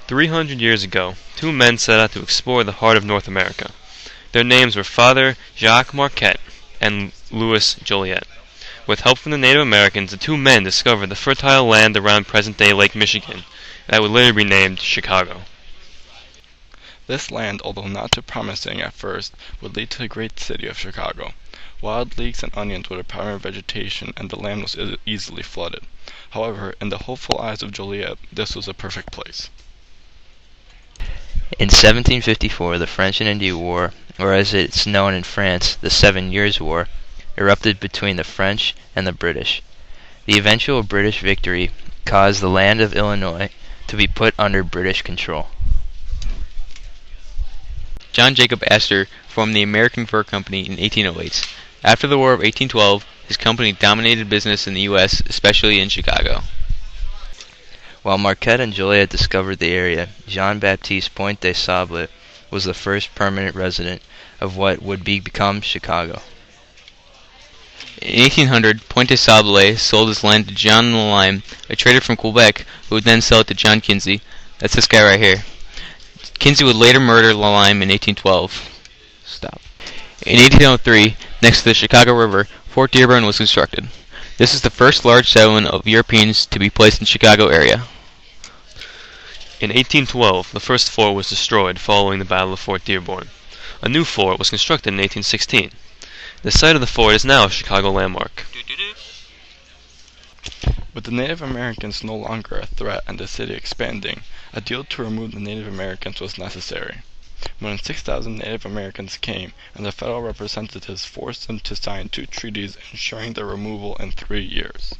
300 years ago, two men set out to explore the heart of North America. Their names were Father Jacques Marquette and Louis Joliet. With help from the Native Americans, the two men discovered the fertile land around present-day Lake Michigan that would later be named Chicago. This land, although not too promising at first, would lead to the great city of Chicago. Wild leeks and onions were the primary vegetation, and the land was easily flooded. However, in the hopeful eyes of Joliet, this was a perfect place. In 1754, the French and Indian War, or as it's known in France, the 7 Years' War, erupted between the French and the British. The eventual British victory caused the land of Illinois to be put under British control. John Jacob Astor formed the American Fur Company in 1808. After the War of 1812, his company dominated business in the U.S., especially in Chicago. While Marquette and Joliet discovered the area, Jean-Baptiste Point de Sable was the first permanent resident of what would become Chicago. In 1800, Point de Sable sold his land to John Lime, a trader from Quebec, who would then sell it to John Kinsey. That's this guy right here. Kinsey would later murder Lime in 1812. In 1803, next to the Chicago River, Fort Dearborn was constructed. This is the first large settlement of Europeans to be placed in the Chicago area. In 1812, the first fort was destroyed following the Battle of Fort Dearborn. A new fort was constructed in 1816. The site of the fort is now a Chicago landmark. With the Native Americans no longer a threat and the city expanding, a deal to remove the Native Americans was necessary. More than 6,000 Native Americans came, and the federal representatives forced them to sign 2 treaties ensuring their removal in 3 years.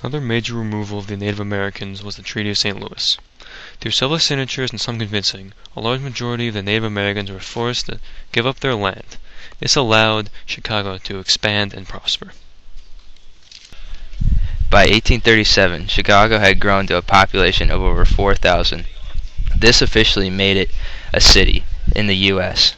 Another major removal of the Native Americans was the Treaty of St. Louis. Through several signatures and some convincing, a large majority of the Native Americans were forced to give up their land. This allowed Chicago to expand and prosper. By 1837, Chicago had grown to a population of over 4,000. This officially made it a city in the U.S.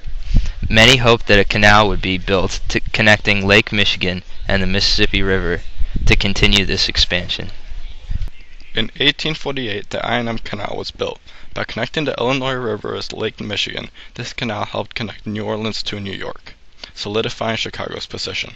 Many hoped that a canal would be built connecting Lake Michigan and the Mississippi River to continue this expansion. In 1848, the I&M Canal was built. By connecting the Illinois River to Lake Michigan, this canal helped connect New Orleans to New York, solidifying Chicago's position.